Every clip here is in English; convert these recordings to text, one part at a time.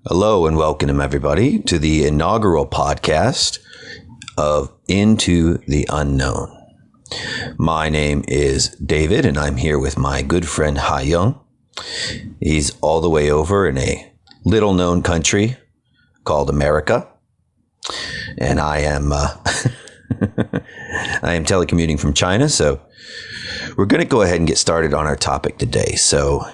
Hello and welcome everybody to the inaugural podcast of Into the Unknown. My name is David and I'm here with my good friend Ha-yong. He's all the way over in a little known country called America. And I am I am telecommuting from China, so we're going to go ahead and get started on our topic today. So,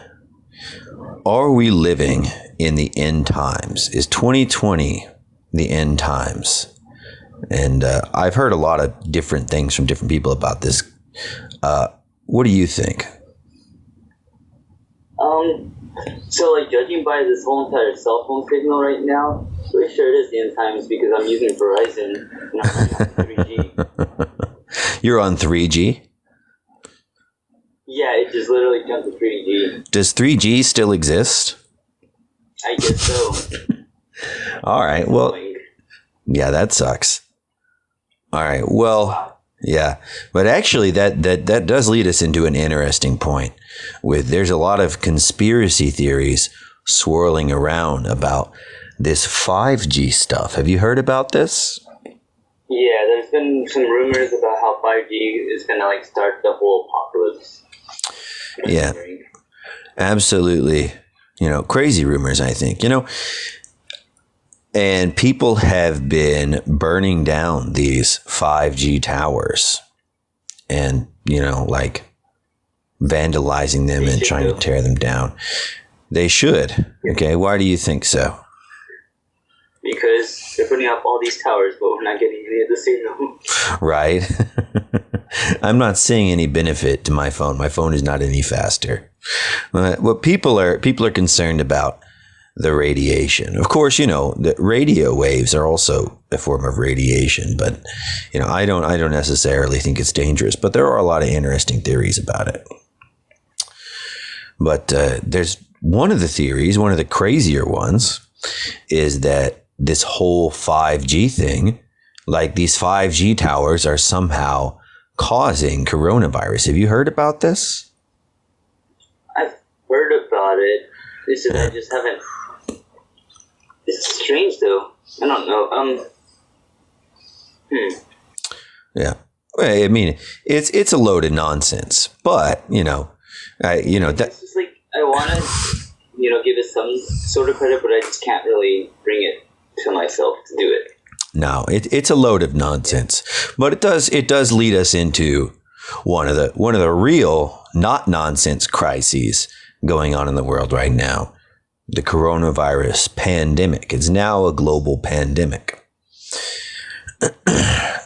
are we living in the end times? Is 2020 the end times? And I've heard a lot of different things from different people about this. What do you think? So judging by this whole entire cell phone signal right now, pretty sure it is the end times because I'm using Verizon and I'm on 3G. You're on 3G? Yeah, it just literally jumped to 3G. Does 3G still exist? I guess so. All right. Well, yeah, that sucks. All right. Well, yeah. But actually, that does lead us into an interesting point. There's a lot of conspiracy theories swirling around about this 5G stuff. Have you heard about this? Yeah, there's been some rumors about how 5G is going to start the whole apocalypse. Yeah, absolutely. Crazy rumors, I think, and people have been burning down these 5G towers and, vandalizing them and trying to tear them down. They should. Okay. Why do you think so? Because they're putting up all these towers, but we're not getting any of the signal. Right. I'm not seeing any benefit to my phone. My phone is not any faster. What people are concerned about the radiation. Of course, the radio waves are also a form of radiation, but I don't necessarily think it's dangerous, but there are a lot of interesting theories about it. But there's one of the theories, one of the crazier ones, is that this whole 5G thing, these 5G towers are somehow causing coronavirus. Have you heard about this? I've heard about it. I just haven't. It's strange though. I don't know. Yeah. Well, I mean, it's a load of nonsense, but it's just I want to give it some sort of credit, but I just can't really bring it to myself to do it. No, it's a load of nonsense, but it does lead us into one of the real not nonsense crises going on in the world right now. The coronavirus pandemic. It's now a global pandemic.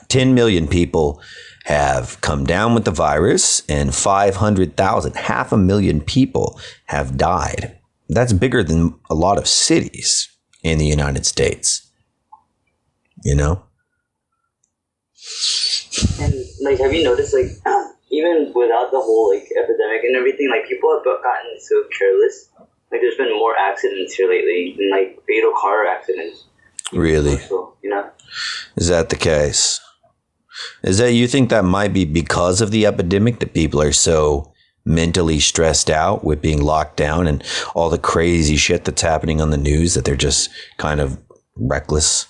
10 million people have come down with the virus and 500,000, 500,000 people have died. That's bigger than a lot of cities in the United States. And have you noticed even without the whole epidemic and everything, people have gotten so careless. There's been more accidents here lately and fatal car accidents. Really? Also, Is that the case? You think that might be because of the epidemic, that people are so mentally stressed out with being locked down and all the crazy shit that's happening on the news that they're just kind of reckless?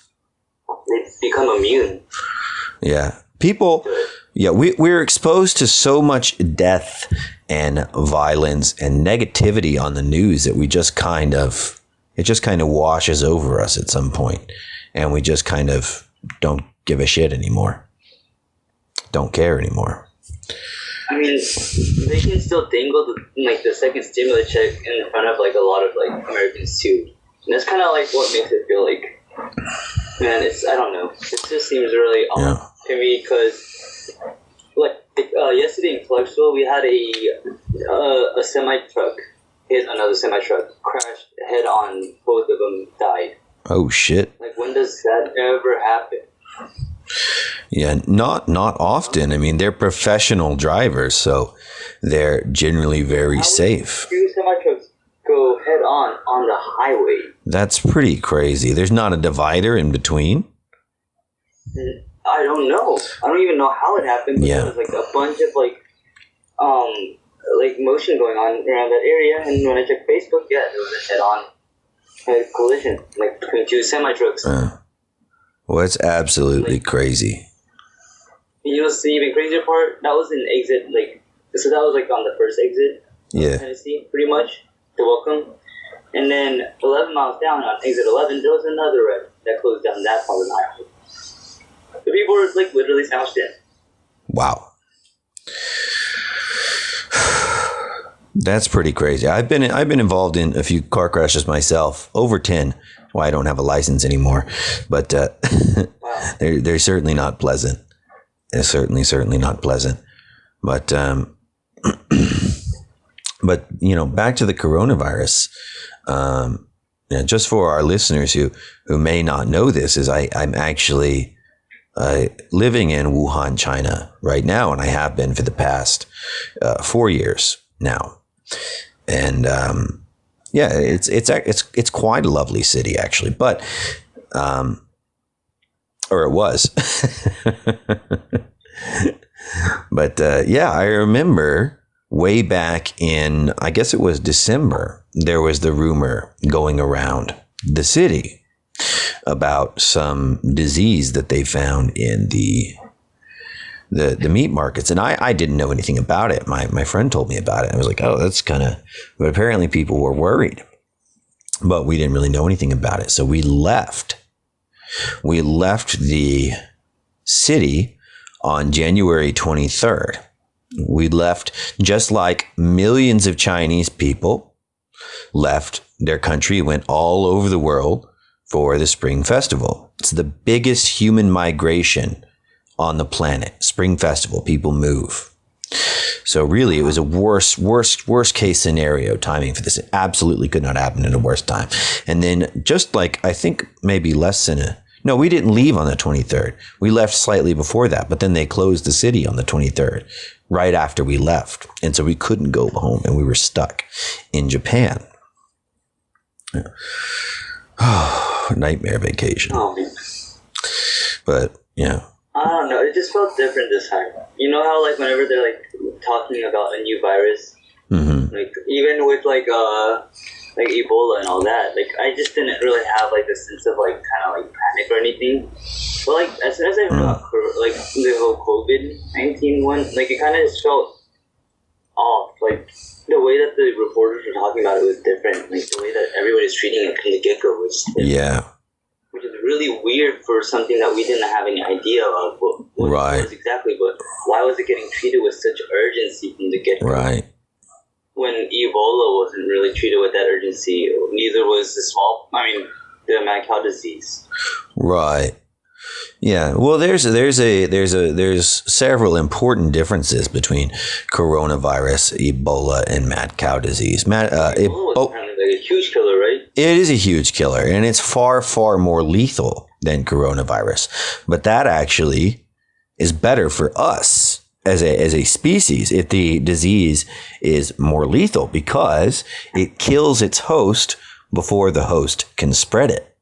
They become immune. Yeah. We're exposed to so much death and violence and negativity on the news that it just kind of washes over us at some point, and we just kind of don't give a shit anymore. Don't care anymore. I mean, they can still dangle the second stimulus check in front of a lot of Americans too, and that's kind of what makes it feel man, I don't know. It just seems really off to me because, yesterday in Clarksville, we had a semi-truck hit another semi-truck, crashed head on, both of them died. Oh, shit. When does that ever happen? Yeah, not often. I mean, they're professional drivers, so they're generally very safe. Two semi-trucks go head on the highway. That's pretty crazy. There's not a divider in between? I don't know. I don't even know how it happened. But there was a bunch of motion going on around that area. And when I checked Facebook, there was a head on. collision, like between two semi trucks. Well, it's absolutely crazy. You know, the even crazier part, that was an exit, so that was on the first exit of Tennessee, pretty much, to welcome. And then 11 miles down on exit 11, there was another road that closed down that part of the highway. The people were literally sandwiched in. Wow. That's pretty crazy. I've been involved in a few car crashes myself, over 10. That's why I don't have a license anymore. But wow. they're certainly not pleasant. They're certainly not pleasant. But but back to the coronavirus. Just for our listeners who may not know this, is I'm actually living in Wuhan, China right now, and I have been for the past 4 years now. And it's quite a lovely city, actually, but or it was. But I remember way back in, I guess it was December, there was the rumor going around the city about some disease that they found in the meat markets. And I didn't know anything about it. My friend told me about it. I was like, oh, that's but apparently people were worried, but we didn't really know anything about it. So we left the city on January 23rd. We left just like millions of Chinese people left their country, went all over the world for the Spring Festival. It's the biggest human migration on the planet. Spring Festival, people move. So really, it was a worst case scenario timing for this. It absolutely could not happen in a worse time. And then just I think maybe less than no, we didn't leave on the 23rd. We left slightly before that, but then they closed the city on the 23rd, right after we left. And so we couldn't go home, and we were stuck in Japan. Oh, nightmare vacation. Oh. But, yeah. I don't know. It just felt different this time. You know how, whenever they're, talking about a new virus, mm-hmm. Even with, Ebola and all that, I just didn't really have, a sense of, panic or anything. But, as soon as I got, the whole COVID-19 one, it kind of just felt off. The way that the reporters were talking about it was different. The way that everybody's treating it from the get-go was different. Yeah. Which is really weird for something that we didn't have any idea of what right. it was exactly, but why was it getting treated with such urgency from the get-go? Right. When Ebola wasn't really treated with that urgency, neither was the mad cow disease. Right. Yeah. Well, there's several important differences between coronavirus, Ebola, and mad cow disease. Ebola was apparently a huge killer, right? It is a huge killer, and it's far, far more lethal than coronavirus. But that actually is better for us as a species if the disease is more lethal, because it kills its host before the host can spread it.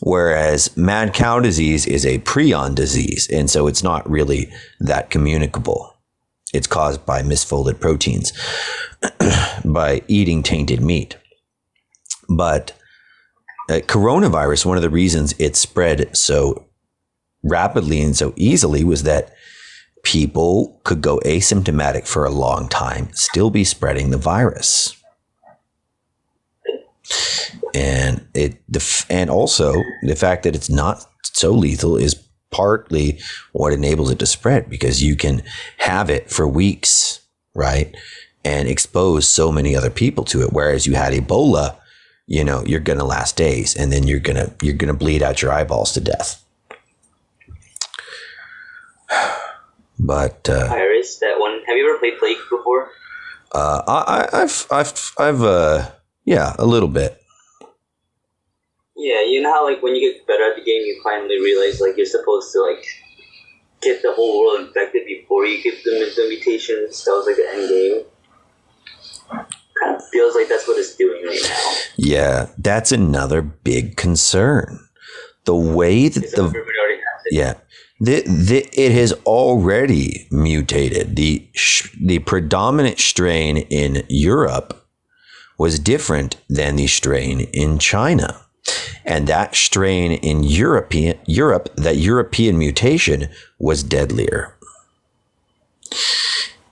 Whereas mad cow disease is a prion disease, and so it's not really that communicable. It's caused by misfolded proteins by eating tainted meat. But coronavirus, one of the reasons it spread so rapidly and so easily was that people could go asymptomatic for a long time, still be spreading the virus. And also the fact that it's not so lethal is partly what enables it to spread, because you can have it for weeks, right, and expose so many other people to it. Whereas you had Ebola, you're gonna last days, and then you're gonna bleed out your eyeballs to death. But Iris, that one. Have you ever played Plague before? I've yeah, a little bit. Yeah, you know how when you get better at the game, you finally realize you're supposed to get the whole world infected before you give them the mutations. That was the end game. Kind of feels like that's what it's doing right now. Yeah, that's another big concern. The way that everybody already has it. Yeah. It has already mutated. The predominant strain in Europe, was different than the strain in China. And that strain in Europe, that European mutation was deadlier.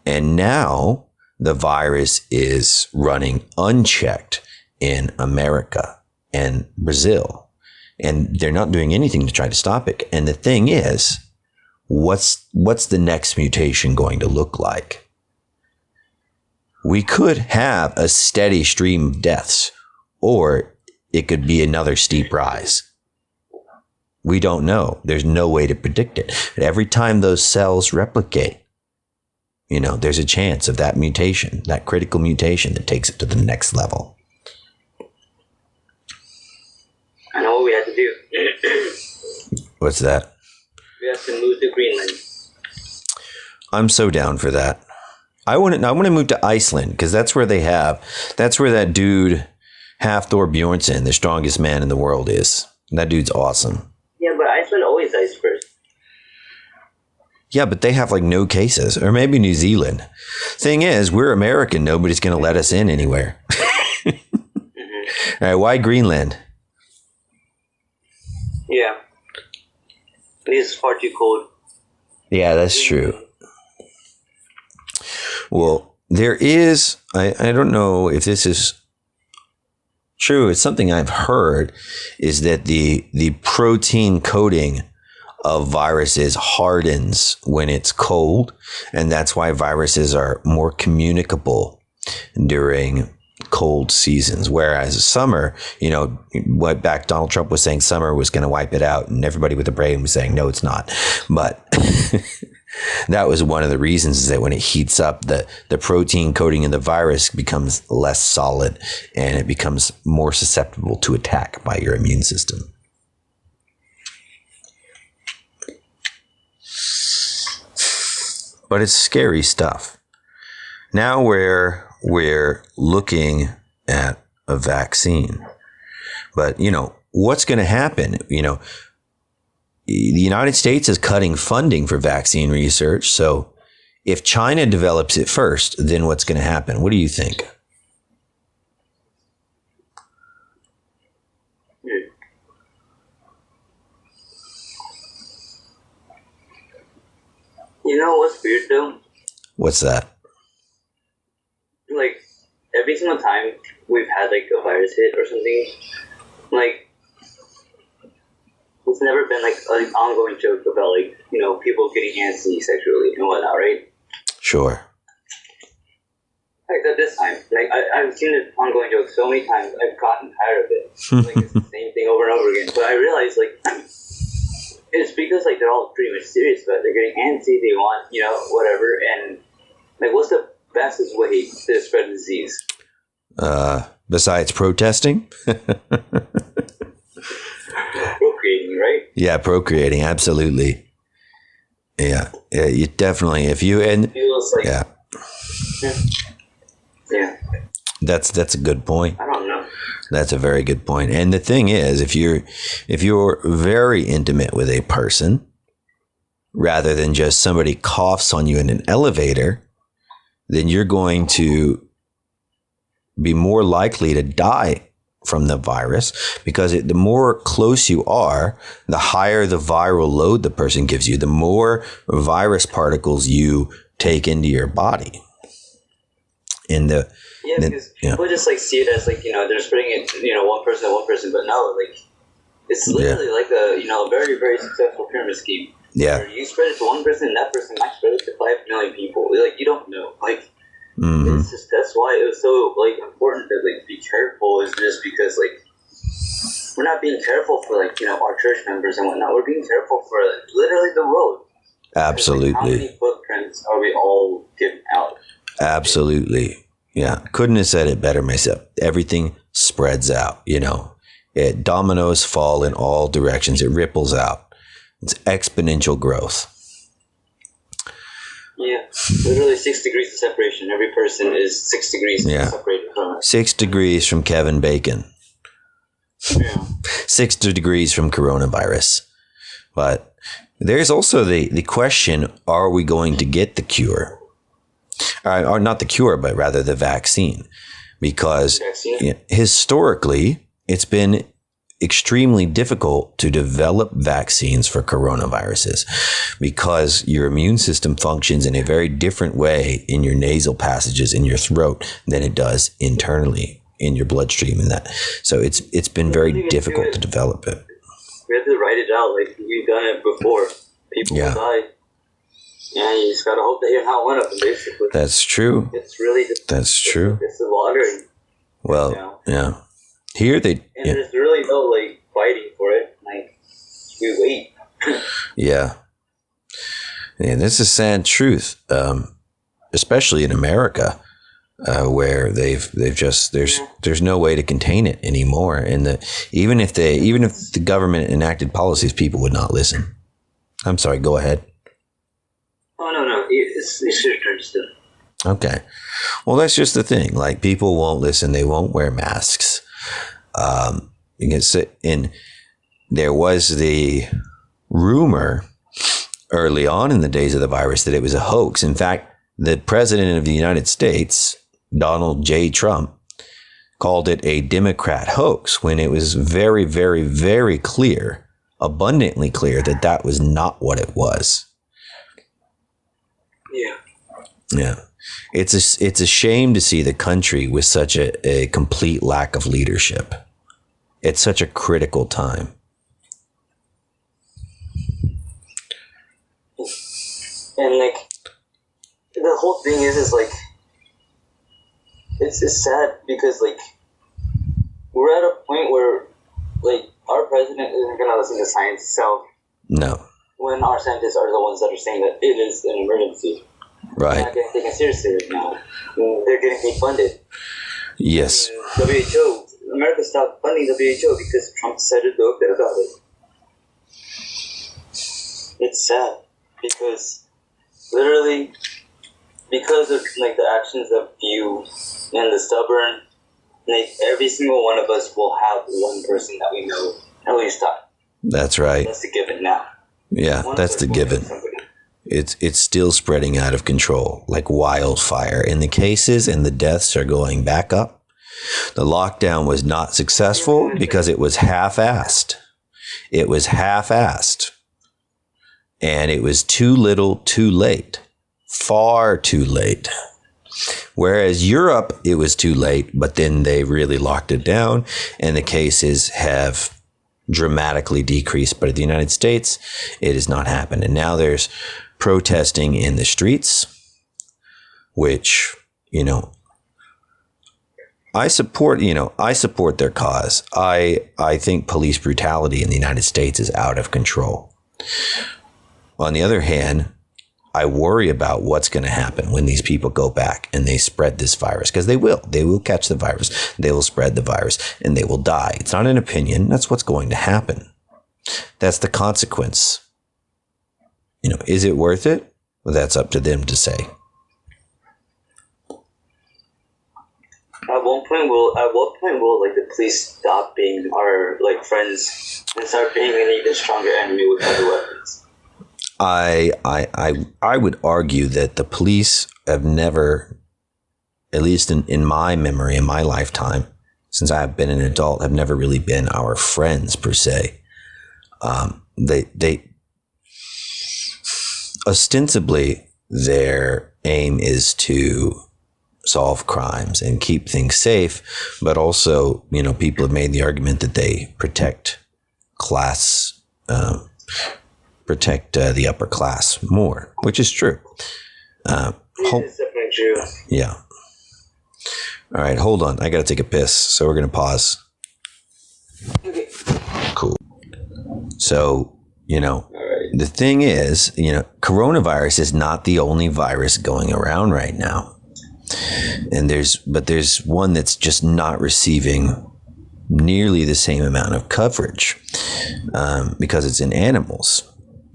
And now the virus is running unchecked in America and Brazil. And they're not doing anything to try to stop it. And the thing is, what's the next mutation going to look like? We could have a steady stream of deaths, or it could be another steep rise. We don't know. There's no way to predict it. But every time those cells replicate, there's a chance of that mutation, that critical mutation that takes it to the next level. I know what we have to do. What's that? We have to move to Greenland. I'm so down for that. I want to move to Iceland, because that's where that dude Hafthor Bjornsson, the strongest man in the world, is. That dude's awesome. Yeah, but Iceland always dies first. Yeah, but they have no cases. Or maybe New Zealand. Thing is, we're American. Nobody's going to let us in anywhere. All right, why Greenland? Yeah. It's far too cold. Yeah, that's true. Well, there is, I don't know if this is true. It's something I've heard, is that the protein coating of viruses hardens when it's cold. And that's why viruses are more communicable during cold seasons. Whereas summer, Donald Trump was saying summer was going to wipe it out. And everybody with a brain was saying, no, it's not. But that was one of the reasons, is that when it heats up, the protein coating in the virus becomes less solid and it becomes more susceptible to attack by your immune system. But it's scary stuff. Now we're looking at a vaccine. But, what's going to happen? The United States is cutting funding for vaccine research. So if China develops it first, then what's going to happen? What do you think? You know what's weird though? What's that? Every single time we've had a virus hit or something, it's never been an ongoing joke about people getting antsy sexually and whatnot, right? Sure. Except this time, I've seen this ongoing joke so many times, I've gotten tired of it. It's the same thing over and over again. But I realized it's because they're all pretty much serious about it. They're getting antsy, they want whatever, and what's the fastest way to spread the disease? Besides protesting? Procreating, right? Yeah, procreating, absolutely. Yeah, you definitely, if you, and it feels yeah. That's a good point. I don't know. That's a very good point. And the thing is, if you're very intimate with a person, rather than just somebody coughs on you in an elevator, then you're going to be more likely to die from the virus, because the more close you are, the higher the viral load the person gives you, the more virus particles you take into your body. Because people just see it as they're spreading it one person, but no, it's literally a very, very successful pyramid scheme. Yeah, where you spread it to one person, and that person might spread it to 5 million people. You don't know. It's just, that's why it was so important to be careful. Is just because we're not being careful for our church members and whatnot. We're being careful for literally the world. Absolutely. How many footprints are we all giving out? Absolutely. Yeah. Couldn't have said it better myself. Everything spreads out, dominoes fall in all directions. It ripples out. It's exponential growth. Yeah. Literally 6 degrees of separation. Every person is 6 degrees separated from it. 6 degrees from Kevin Bacon. Yeah. 6 degrees from coronavirus. But there's also the question, are we going to get the cure? Or not the cure, but rather the vaccine. because historically it's been extremely difficult to develop vaccines for coronaviruses because your immune system functions in a very different way in your nasal passages in your throat than it does internally in your bloodstream and that. So it's been very difficult to develop it. We have to write it out like we've done it before. People will die. Yeah, you just gotta hope that you're not one of them, basically. That's true. It's really just... That's true. It's the lottery. Well, yeah. Here they... And there's really no, like, fighting for it. Like, we wait. Yeah. Yeah, this is sad truth, especially in America, where they've just... There's no way to contain it anymore. And even if the government enacted policies, people would not listen. I'm sorry, go ahead. Oh, no. It's your turn still. Okay. Well, that's just the thing. Like, people won't listen. They won't wear masks. There was the rumor early on in the days of the virus that it was a hoax. In fact, the president of the United States, Donald J. Trump, called it a Democrat hoax when it was very, very, very clear, abundantly clear that was not what it was. Yeah. It's a shame to see the country with such a complete lack of leadership. It's such a critical time. And like the whole thing is like it's sad because like we're at a point where like our president isn't gonna listen to science itself. No. When our scientists are the ones that are saying that it is an emergency. Right. They're not getting taken seriously right now. They're getting defunded. Yes. WHO. America stopped funding WHO because Trump decided to do a bit about it. It's sad because literally because of like the actions of few and the stubborn, like every single one of us will have one person that we know at least die. That's right. That's the given now. Yeah, that's the given. It's still spreading out of control like wildfire. And the cases and the deaths are going back up. The lockdown was not successful because it was half-assed. It was half-assed. And it was too little, too late. Far too late. Whereas Europe, it was too late, but then they really locked it down and the cases have dramatically decreased. But in the United States, it has not happened. And now there's protesting in the streets, which, I support their cause. I think police brutality in the United States is out of control. On the other hand, I worry about what's going to happen when these people go back and they spread this virus, because they will catch the virus. They will spread the virus and they will die. It's not an opinion. That's what's going to happen. That's the consequence. Is it worth it? Well, that's up to them to say. At what point will like the police stop being our like friends and start being an even stronger enemy with other weapons? I would argue that the police have never, at least in my memory, in my lifetime, since I've been an adult, have never really been our friends per se. They ostensibly their aim is to solve crimes and keep things safe, but also, people have made the argument that they protect class, the upper class more, which is true. It's definitely true. Yeah. All right, hold on. I got to take a piss, so we're going to pause. Okay. Cool. So, the thing is, coronavirus is not the only virus going around right now. And there's one that's just not receiving nearly the same amount of coverage because it's in animals.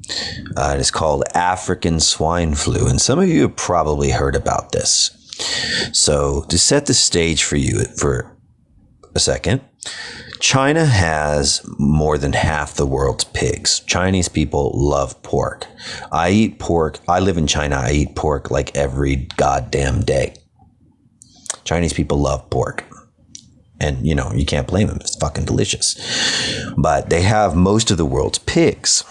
It is called African swine flu, and some of you have probably heard about this. So to set the stage for you for a second, China has more than half the world's pigs. Chinese people love pork. I eat pork. I live in China. I eat pork like every goddamn day. Chinese people love pork. And, you know, you can't blame them. It's fucking delicious. But they have most of the world's pigs.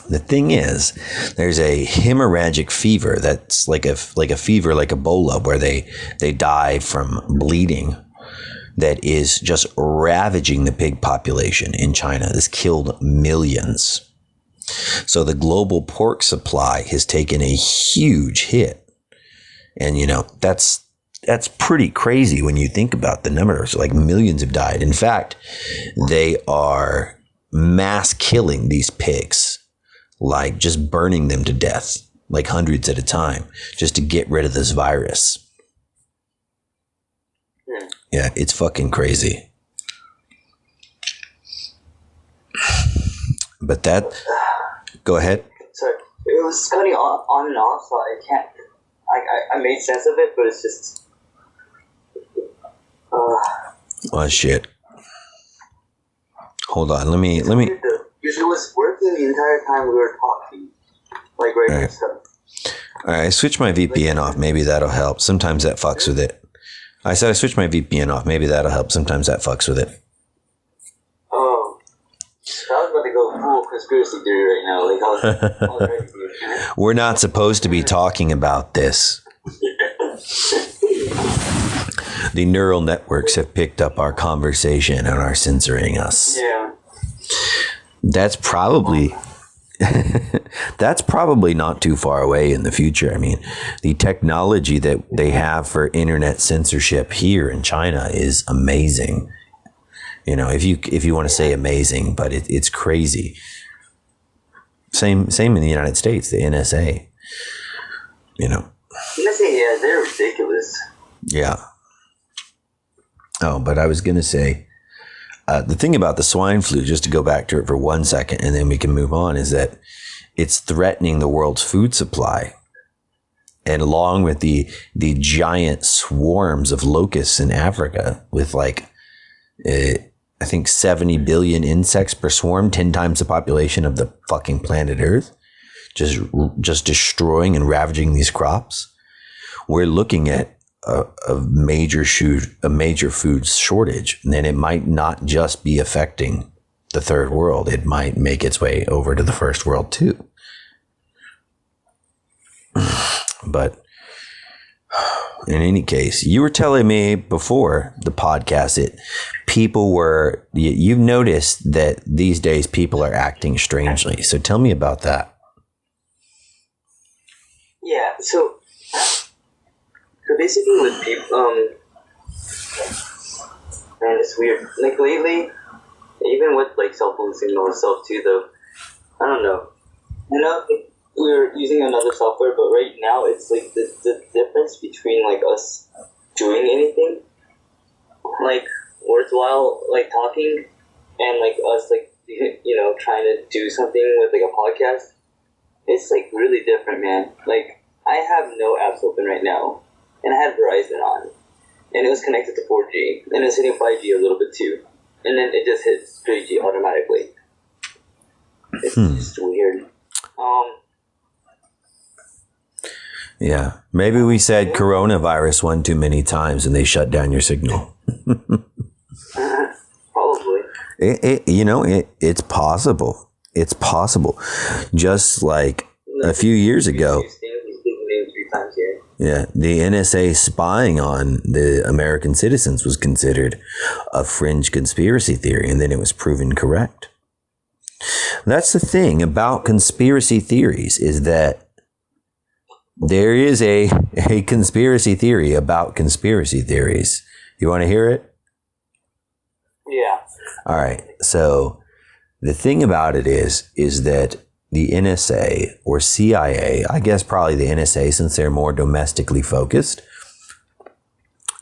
The thing is, there's a hemorrhagic fever that's like a fever like Ebola, where they die from bleeding, that is just ravaging the pig population in China. This killed millions. So the global pork supply has taken a huge hit. And, you know, that's pretty crazy when you think about the numbers. Like, millions have died. In fact, they are mass killing these pigs, like just burning them to death, like hundreds at a time, just to get rid of this virus. Yeah, it's fucking crazy. But that, go ahead. Sorry, it was cutting on and off, so I can't. I made sense of it, but it's just. Oh shit! Hold on, let me. It was working the entire time we were talking, like right now. Stuff. All right, I switched my VPN off. Maybe that'll help. Sometimes that fucks with it. I said I switched my VPN off. Maybe that'll help. Sometimes that fucks with it. Oh, I was about to go full conspiracy theory right now. Like, I was ready to be. We're not supposed to be talking about this. The neural networks have picked up our conversation and are censoring us. Yeah. That's probably not too far away in the future. I mean, the technology that they have for internet censorship here in China is amazing. You know, if you want to say amazing, but it's crazy. Same in the United States, the NSA. You know. NSA, yeah, they're ridiculous. Yeah. Oh, but I was going to say, the thing about the swine flu, just to go back to it for 1 second, and then we can move on, is that it's threatening the world's food supply. And along with the giant swarms of locusts in Africa, with like, I think 70 billion insects per swarm, 10 times the population of the fucking planet Earth, just destroying and ravaging these crops, we're looking at a major food shortage. And then it might not just be affecting the third world. It might make its way over to the first world too. But in any case, you were telling me before the podcast that you've noticed that these days people are acting strangely. So tell me about that. Yeah, so basically with people, man, it's weird. Like lately, even with like cell phone signal and stuff too, though, I don't know. You know, we're using another software, but right now it's like the difference between like us doing anything, like worthwhile, like talking, and like us like, you know, trying to do something with like a podcast. It's like really different, man. Like, I have no apps open right now, and I had Verizon on, and it was connected to 4G, and it's hitting 5G a little bit too, and then it just hits 3G automatically. It's just weird. Yeah, maybe we said coronavirus one too many times, and they shut down your signal. Probably. It's possible. It's possible. Just like a few years ago. Yeah, the NSA spying on the American citizens was considered a fringe conspiracy theory, and then it was proven correct. That's the thing about conspiracy theories, is that there is a conspiracy theory about conspiracy theories. You want to hear it? Yeah. All right. So the thing about it is that the NSA or CIA, I guess probably the NSA since they're more domestically focused,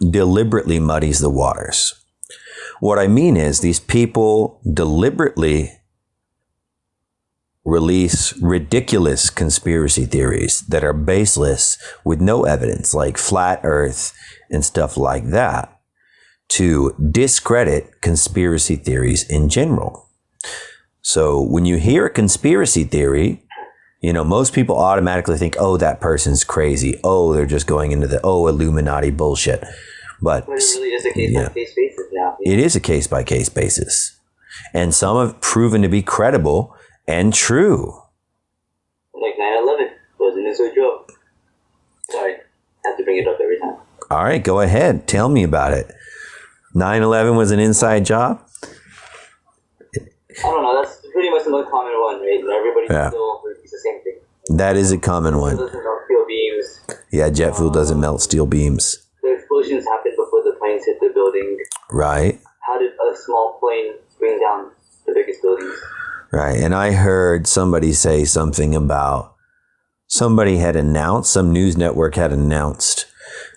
deliberately muddies the waters. What I mean is these people deliberately release ridiculous conspiracy theories that are baseless with no evidence, like flat earth and stuff like that, to discredit conspiracy theories in general. So when you hear a conspiracy theory, most people automatically think, oh, that person's crazy. Oh, they're just going into the Illuminati bullshit. But it really is a case-by-case basis now. It is a case-by-case basis. And some have proven to be credible and true. Like 9/11 was an inside job. Sorry, I have to bring it up every time. All right, go ahead. Tell me about it. 9/11 was an inside job? I don't know. That's pretty much the most common one, right? Everybody still repeats the same thing. That is a common one. It doesn't melt steel beams. Yeah, jet fuel doesn't melt steel beams. The explosions happened before the planes hit the building. Right. How did a small plane bring down the biggest buildings? Right. And I heard somebody say something about some news network had announced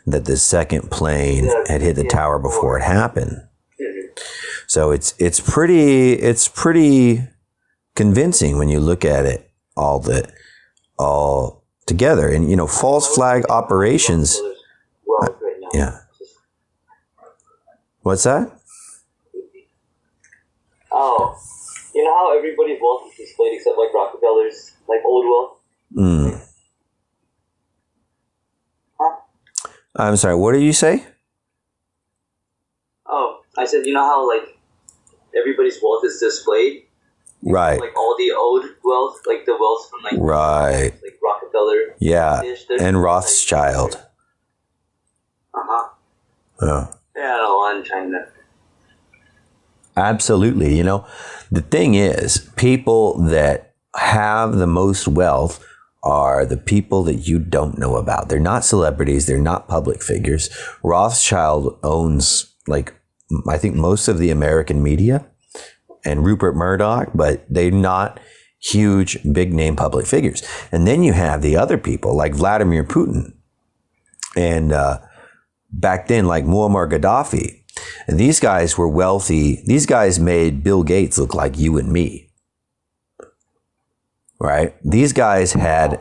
that the second plane had hit the tower before it happened. Mm-hmm. So it's pretty convincing when you look at it all together. And false flag operations. Yeah. What's that? Oh, you know how everybody's wealth is displayed except like Rockefeller's, like old wealth? Huh? I'm sorry, what did you say? Oh, I said, you know how like everybody's wealth is displayed? Right. Like all the old wealth, like the wealth from like like Rockefeller. Yeah, and Rothschild. Yeah, in China. Absolutely. The thing is, people that have the most wealth are the people that you don't know about. They're not celebrities. They're not public figures. Rothschild owns, I think most of the American media and Rupert Murdoch, but they're not huge, big name public figures. And then you have the other people like Vladimir Putin and back then like Muammar Gaddafi. And these guys were wealthy. These guys made Bill Gates look like you and me. Right? These guys had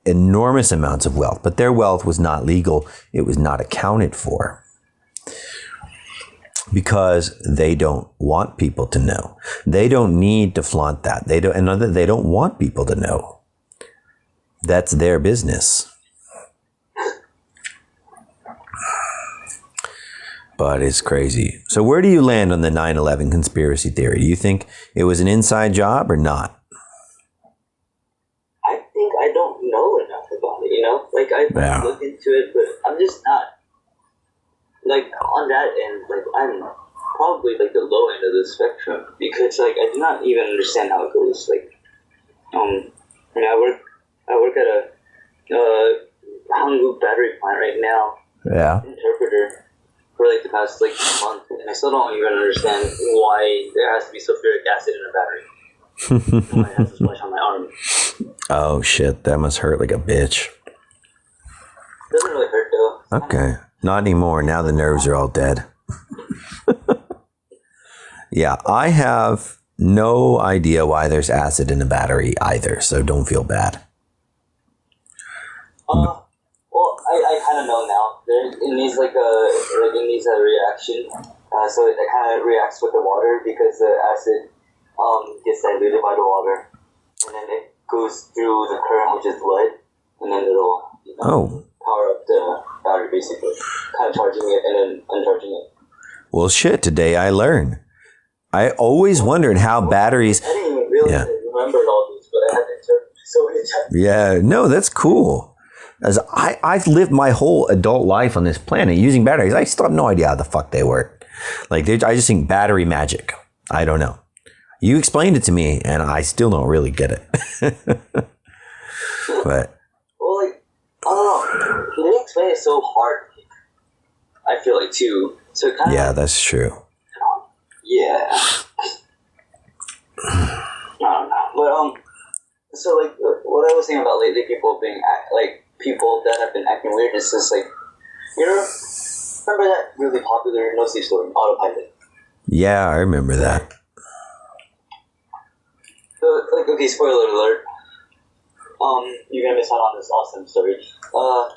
enormous amounts of wealth, but their wealth was not legal. It was not accounted for. Because they don't want people to know. They don't need to flaunt that. They don't want people to know. That's their business. But it's crazy. So where do you land on the 9/11 conspiracy theory? Do you think it was an inside job or not? I think I don't know enough about it, I've looked into it, but I'm just not, on that end, I'm probably, the low end of the spectrum, because, I do not even understand how it goes, I work at a Hanguk battery plant right now. Yeah. Interpreter. For the past month, and I still don't even understand why there has to be sulfuric acid in a battery. Why it has to splash on my arm. Oh shit, that must hurt like a bitch. Doesn't really hurt though. Okay, not anymore. Now the nerves are all dead. Yeah, I have no idea why there's acid in a battery either, so don't feel bad. Well, I kind of know now. It needs it needs a reaction. So it kind of reacts with the water because the acid gets diluted by the water, and then it goes through the current, which is lead, and then it'll power up the battery basically, kind of charging it and then uncharging it. Well, shit! Today I learned. I always wondered how batteries. I didn't even really remember all these, but I had to interpret so many times. Yeah, no, that's cool. As I've lived my whole adult life on this planet using batteries. I still have no idea how the fuck they work. I just think battery magic. I don't know. You explained it to me, and I still don't really get it. But well, I don't know. He didn't explain it so hard. I feel too. So it kind of that's true. Yeah. I don't know, but so what I was saying about lately, people being people that have been acting weird is just remember that really popular No Sleep Story, Autopilot? Yeah, I remember that. So, okay, spoiler alert. You're gonna miss out on this awesome story.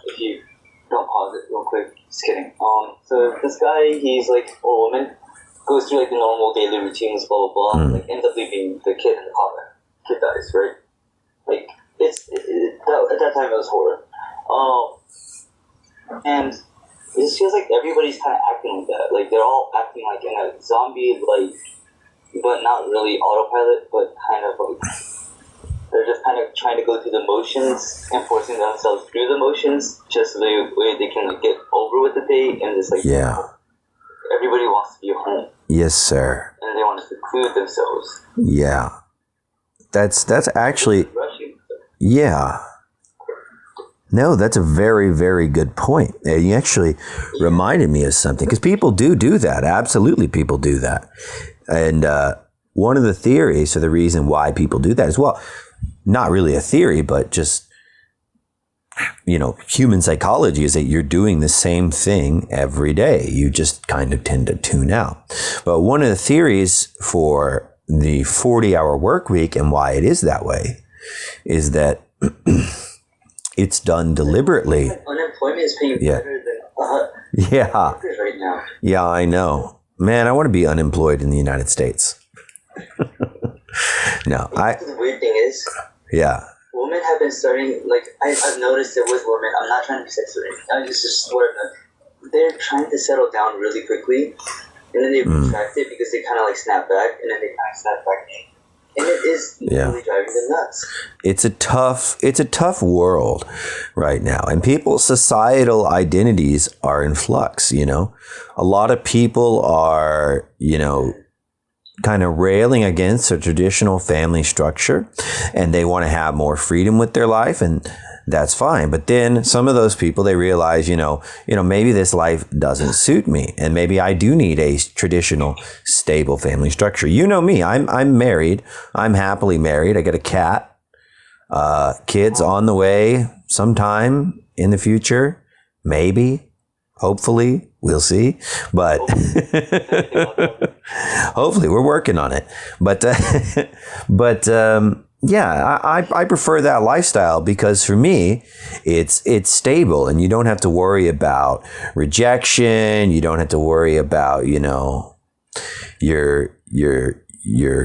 If you don't pause it real quick. Just kidding. So this guy, he's a woman, goes through the normal daily routines, blah blah blah. Ends up leaving the kid in the car. Kid dies, right? At that time it was horror. And it just feels like everybody's kind of acting like that. Like they're all acting like in a zombie like, but not really autopilot, but kind of like they're just kind of trying to go through the motions and forcing themselves through the motions just so they can like get over with the day and just like everybody wants to be home. Yes, sir. And they want to seclude themselves. Yeah. That's actually yeah. No, that's a very, very good point. You actually reminded me of something because people do that. Absolutely, people do that. And one of the theories, or the reason why people do that is, well, not really a theory, but just, human psychology is that you're doing the same thing every day. You just kind of tend to tune out. But one of the theories for the 40-hour work week and why it is that way is that it's done deliberately. Unemployment is paying better than workers right now. Yeah, I know. Man, I want to be unemployed in the United States. No, The weird thing is, women have been starting, like, I've noticed it with women. I'm not trying to be sexist. It's just sort of, they're trying to settle down really quickly, and then they retract it because they kind of like snap back, and then they kind of snap back in. And it is really driving them nuts. It's a tough world right now. And people's societal identities are in flux, A lot of people are, kind of railing against a traditional family structure, and they want to have more freedom with their life, and that's fine. But then some of those people, they realize, maybe this life doesn't suit me, and maybe I do need a traditional, stable family structure. You know me, I'm married. I'm happily married. I got a cat, kids on the way sometime in the future, maybe, hopefully. We'll see, but hopefully we're working on it. But I prefer that lifestyle because for me, it's stable, and you don't have to worry about rejection. You don't have to worry about your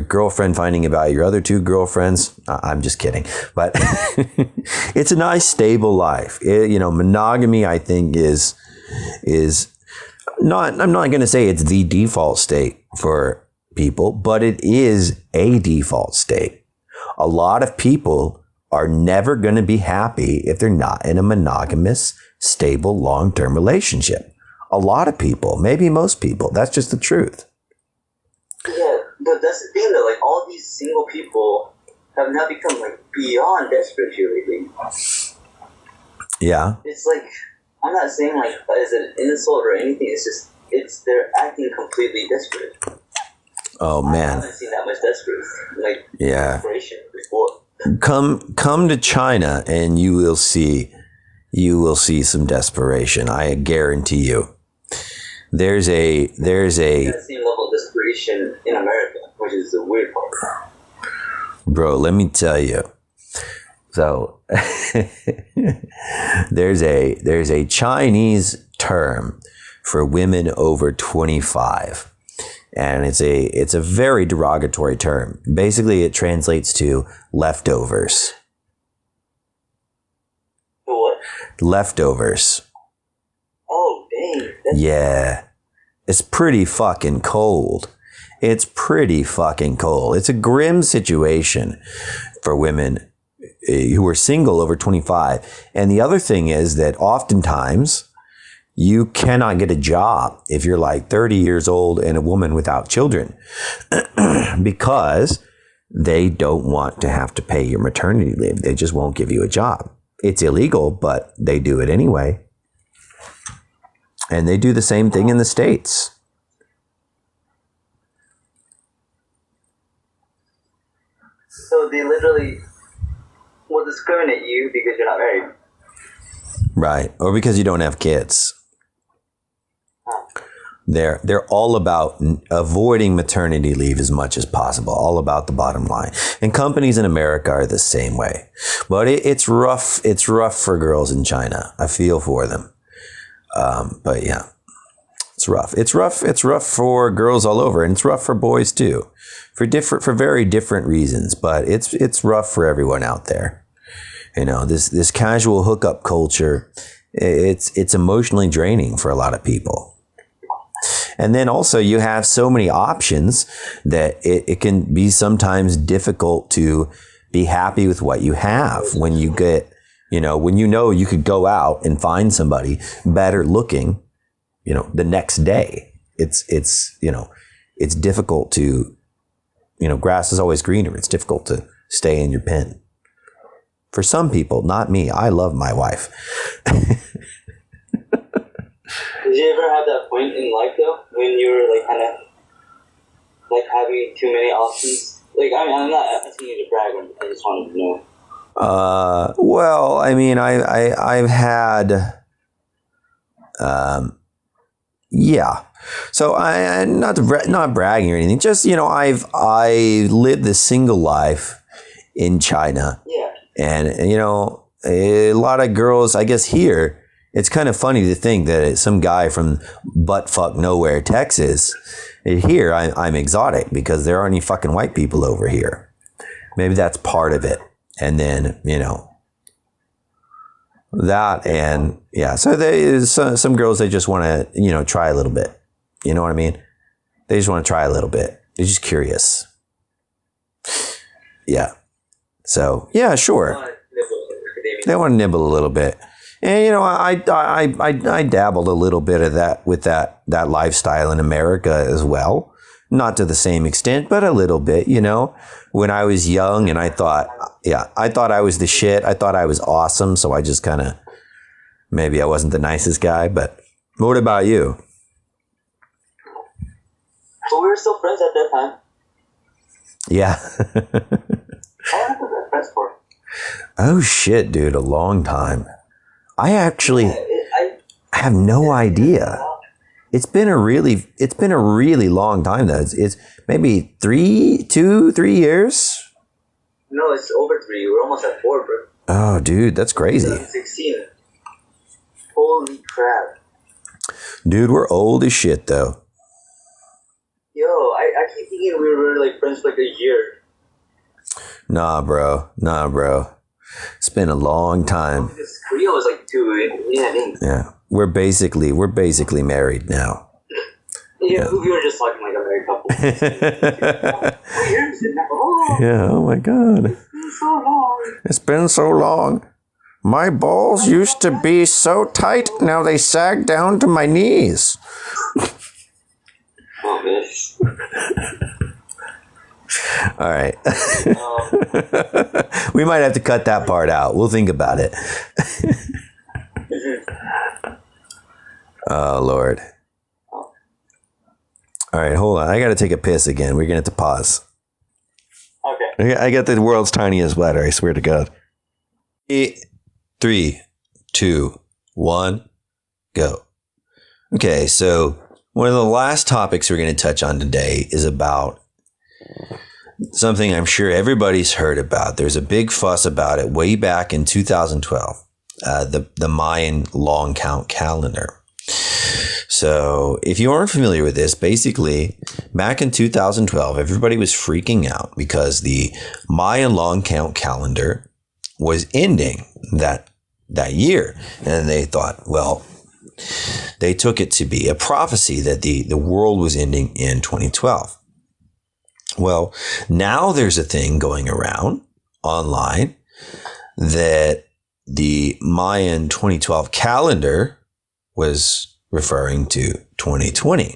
girlfriend finding about your other two girlfriends. I'm just kidding, but it's a nice stable life. Monogamy, I think, is not, I'm not going to say it's the default state for people, but it is a default state. A lot of people are never going to be happy if they're not in a monogamous, stable, long-term relationship. A lot of people, maybe most people, that's just the truth. Yeah, but that's the thing though, like all these single people have now become like beyond desperate here lately. Yeah. It's like, I'm not saying like as an insult or anything. It's just they're acting completely desperate. Oh man, I haven't seen that much desperation before. Come to China and you will see some desperation. I guarantee you. There's a that same level of desperation in America, which is the weird part. Bro, let me tell you. So there's a Chinese term for women over 25, and it's a very derogatory term. Basically, it translates to leftovers. What? Leftovers. Oh, dang. Yeah, it's pretty fucking cold. It's a grim situation for women who are single over 25. And the other thing is that oftentimes you cannot get a job if you're like 30 years old and a woman without children because they don't want to have to pay your maternity leave. They just won't give you a job. It's illegal, but they do it anyway. And they do the same thing in the States. So they literally will discriminate you because you're not married. Right. Or because you don't have kids. They're all about avoiding maternity leave as much as possible, all about the bottom line. And companies in America are the same way. But it's rough. It's rough for girls in China. I feel for them. But yeah, it's rough. It's rough for girls all over, and it's rough for boys too, for very different reasons. But it's rough for everyone out there. This casual hookup culture, it's emotionally draining for a lot of people. And then also you have so many options that it can be sometimes difficult to be happy with what you have when you get, when you could go out and find somebody better looking, the next day. It's difficult to, grass is always greener. It's difficult to stay in your pen. For some people, not me. I love my wife. Did you ever have that point in life though, when you were like kind of like having too many options? Like, I mean, I'm not asking you to brag. I just wanted to know. Well, I mean, I've had, yeah. So I not bragging or anything. Just I lived the single life in China. Yeah. And a lot of girls, I guess here, it's kind of funny to think that some guy from buttfuck nowhere, Texas, here I'm exotic because there aren't any fucking white people over here. Maybe that's part of it. And then, that and yeah. So there's some girls, they just want to, try a little bit. You know what I mean? They just want to try a little bit. They're just curious. Yeah. So yeah, sure. They want to nibble a little bit. And I dabbled a little bit of that with that lifestyle in America as well. Not to the same extent, but a little bit, when I was young, and I thought I was the shit. I thought I was awesome. So I just kind of, maybe I wasn't the nicest guy, but what about you? But we were still friends at that time. Yeah. How long was that friends for? Oh shit, dude, a long time. I actually I have no idea. It's been a really long time though. It's maybe 3 years. No, it's over 3. We're almost at 4, bro. Oh, dude, that's crazy. 2016. Holy crap. Dude, we're old as shit though. Yo, I keep thinking we were like friends for like a year. Nah, bro. It's been a long time. Because Korea was like 2. Yeah. We're basically married now. Yeah, we were just talking like a married couple. 2 years now. Oh, Yeah, oh my God. it's been so long. It's been so long. My balls used to be so tight, now they sag down to my knees. Oh, miss. All right. We might have to cut that part out. We'll think about it. Oh, Lord. All right, hold on. I got to take a piss again. We're going to have to pause. Okay. I got the world's tiniest bladder, I swear to God. 3, 2, 1, go. Okay, so one of the last topics we're going to touch on today is about something I'm sure everybody's heard about. There's a big fuss about it way back in 2012, the Mayan long count calendar. So if you aren't familiar with this, basically back in 2012, everybody was freaking out because the Mayan long count calendar was ending that year. And they thought, well, they took it to be a prophecy that the world was ending in 2012. Well, now there's a thing going around online that the Mayan 2012 calendar was referring to 2020.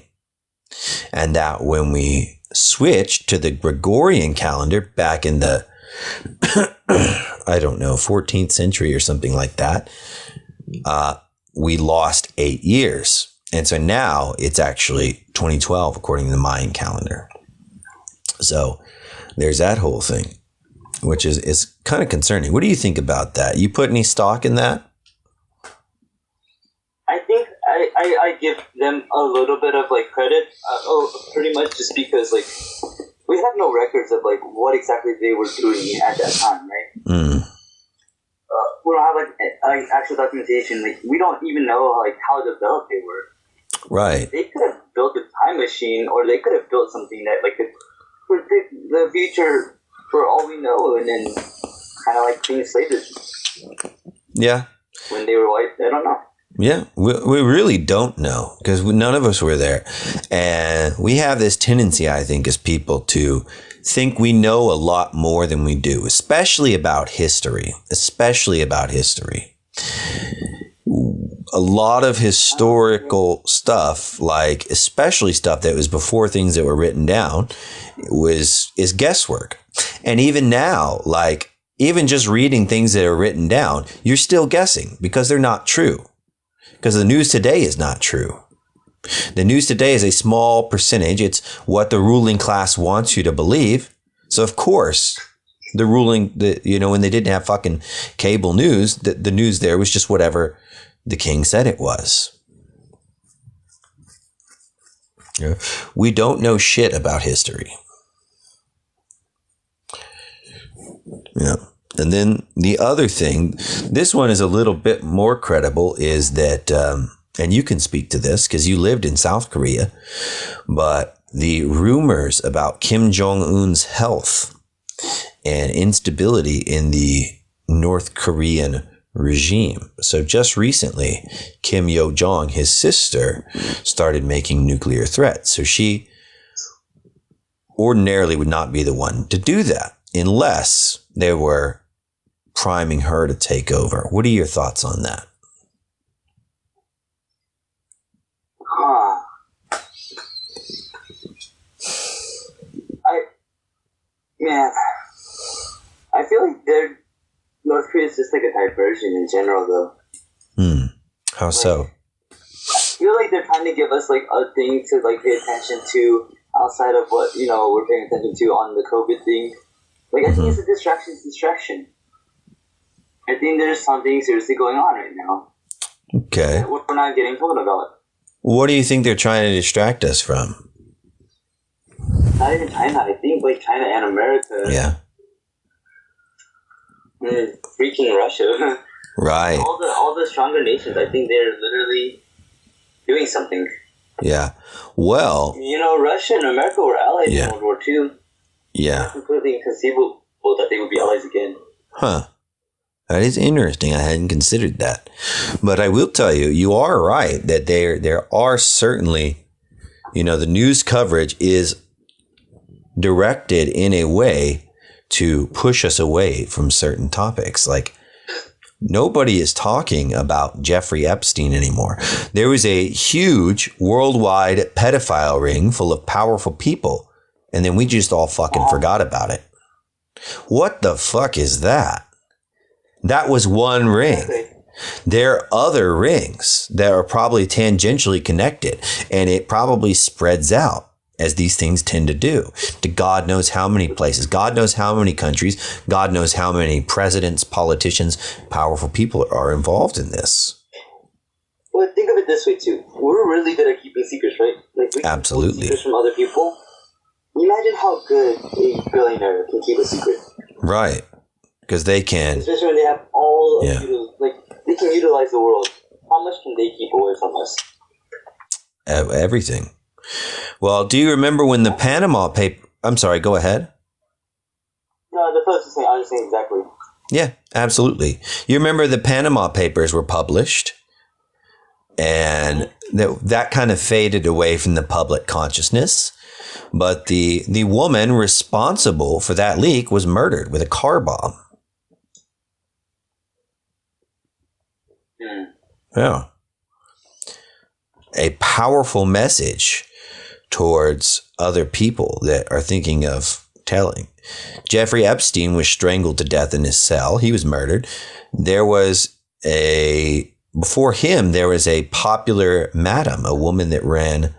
And that when we switched to the Gregorian calendar back in the, 14th century or something like that, we lost 8 years. And so now it's actually 2012 according to the Mayan calendar. So there's that whole thing, which is kind of concerning. What do you think about that? You put any stock in that? I think I give them a little bit of like credit, pretty much just because like we have no records of like what exactly they were doing at that time, right? We don't have like actual documentation. Like we don't even know like how developed they were. Right. They could have built a time machine, or they could have built something that like could predict the future for all we know, and then kind of like being slaves Yeah. When they were white, I don't know. Yeah, we really don't know because none of us were there. And we have this tendency, I think, as people to think we know a lot more than we do, especially about history, A lot of historical stuff, like especially stuff that was before things that were written down, is guesswork. And even now, like even just reading things that are written down, you're still guessing because they're not true. Because the news today is not true. The news today is a small percentage. It's what the ruling class wants you to believe. So of course, when they didn't have fucking cable news, the news there was just whatever the king said it was. Yeah. We don't know shit about history. Yeah. And then the other thing, this one is a little bit more credible, is that, and you can speak to this because you lived in South Korea, but the rumors about Kim Jong-un's health and instability in the North Korean regime. So just recently, Kim Yo-jong, his sister, started making nuclear threats. So she ordinarily would not be the one to do that unless they were priming her to take over. What are your thoughts on that? I feel like North Korea is just like a diversion in general, though. How so? I feel like they're trying to give us like a thing to like pay attention to outside of what we're paying attention to on the COVID thing. Like I think it's a distraction. I think there's something seriously going on right now. Okay. We're not getting told about. What do you think they're trying to distract us from? Not even China. I think like China and America. Yeah. Freaking Russia. Right. All the stronger nations. I think they're literally doing something. Yeah. Well. Russia and America were allies in World War II. Yeah. It's completely inconceivable that they would be allies again. Huh. That is interesting. I hadn't considered that. But I will tell you, you are right that there are certainly, the news coverage is directed in a way to push us away from certain topics. Like nobody is talking about Jeffrey Epstein anymore. There was a huge worldwide pedophile ring full of powerful people, and then we just all fucking forgot about it. What the fuck is that? That was one ring. There are other rings that are probably tangentially connected, and it probably spreads out as these things tend to do to God knows how many places, God knows how many countries, God knows how many presidents, politicians, powerful people are involved in this. Well, think of it this way too. We're really good at keeping secrets, right? Like we Absolutely. Keep secrets from other people. Imagine how good a billionaire can keep a secret. Right. Because they can. Especially when they have all they can utilize the world. How much can they keep away from us? Everything. Well, do you remember when the Panama paper... I'm sorry, go ahead. No, the first thing I was saying exactly. Yeah, absolutely. You remember the Panama Papers were published, and that kind of faded away from the public consciousness. But the woman responsible for that leak was murdered with a car bomb. Yeah. A powerful message towards other people that are thinking of telling. Jeffrey Epstein was strangled to death in his cell. He was murdered. Before him, there was a popular madam, a woman that ran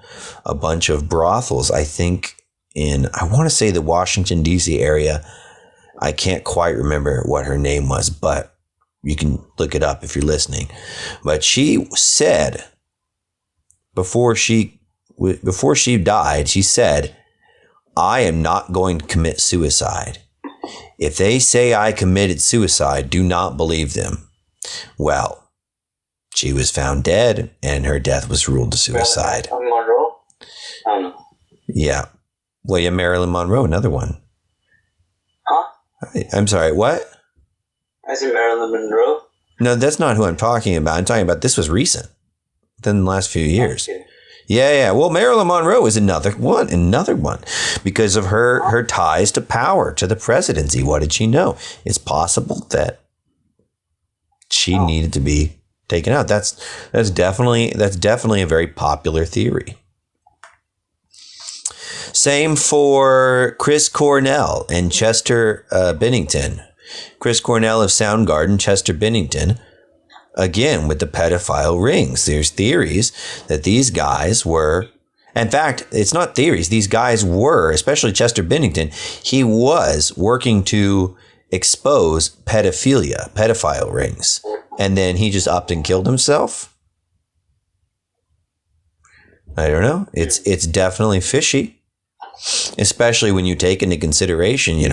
a bunch of brothels, I think I want to say the Washington, D.C. area. I can't quite remember what her name was, but you can look it up if you're listening. But she said, before she died, she said, I am not going to commit suicide. If they say I committed suicide, do not believe them. Well, she was found dead, and her death was ruled a suicide. Monroe? I don't know. Yeah. Marilyn Monroe, another one. Huh? I'm sorry, what? I see Marilyn Monroe. No, that's not who I'm talking about. I'm talking about this was recent, within the last few years. Okay. Yeah. Well, Marilyn Monroe is another one, because of her ties to power, to the presidency. What did she know? It's possible that she needed to be taken out. That's definitely a very popular theory. Same for Chris Cornell and Chester Bennington. Chris Cornell of Soundgarden, Chester Bennington, again with the pedophile rings. There's theories that these guys were, in fact, it's not theories. These guys were, especially Chester Bennington, he was working to expose pedophile rings. And then he just upped and killed himself. I don't know. It's definitely fishy, especially when you take into consideration,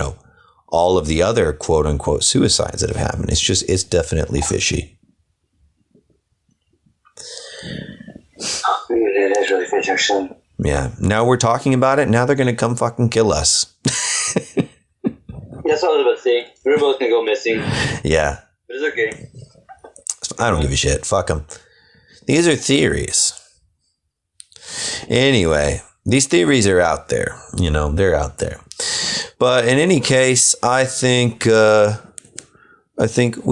all of the other quote unquote suicides that have happened. It's definitely fishy. It is really fishy, actually. Yeah. Now we're talking about it. Now they're going to come fucking kill us. That's what I was about to say. We're both going to go missing. Yeah. But it's okay. I don't give a shit. Fuck them. These are theories. Anyway, these theories are out there. They're out there. But in any case, I think we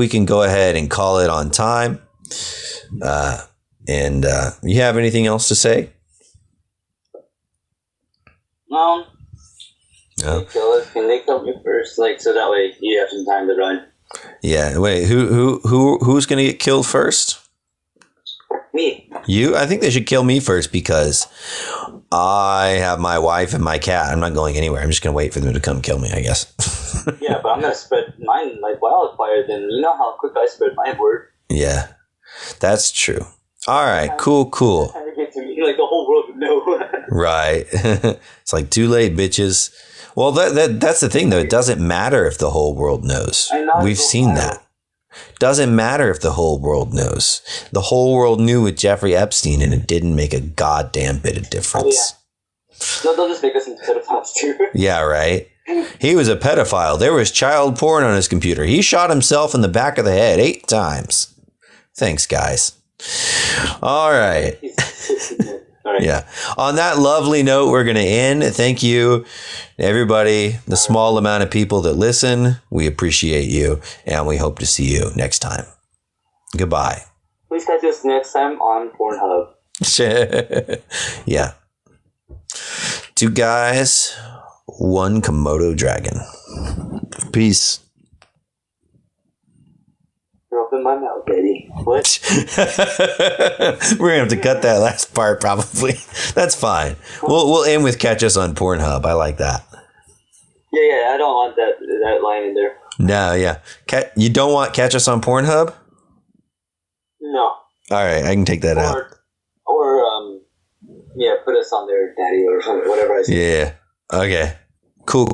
can go ahead and call it on time. And you have anything else to say? No. No. Can they kill me first? So that way you have some time to run. Yeah. Wait. Who's gonna get killed first? Me. You? I think they should kill me first because I have my wife and my cat. I'm not going anywhere. I'm just gonna wait for them to come kill me, I guess. Yeah, but I'm gonna spread mine like wildfire. Then you know how quick I spread my word. Yeah, that's true. All right. Cool. Time to get to me, the whole world would know. Right. It's like too late, bitches. Well, that's the thing, though. It doesn't matter if the whole world knows. We've seen that. Doesn't matter if the whole world knows. The whole world knew with Jeffrey Epstein, and it didn't make a goddamn bit of difference. Oh, yeah. No, they'll just make us into pedophiles, too. Yeah, right? He was a pedophile. There was child porn on his computer. He shot himself in the back of the head 8 times. Thanks, guys. All right. All right. Yeah. On that lovely note, we're going to end. Thank you, everybody, the small amount of people that listen. We appreciate you, and we hope to see you next time. Goodbye. Please catch us next time on Pornhub. Yeah. 2 guys, 1 Komodo dragon. Peace. Open my mouth, baby. What? We're gonna have to cut that last part, probably. That's fine. We'll end with catch us on Pornhub. I like that. Yeah. I don't want that line in there. No, yeah. You don't want catch us on Pornhub? No. All right, I can take that out. Or put us on there, daddy, or something, whatever I say. Yeah. Okay. Cool.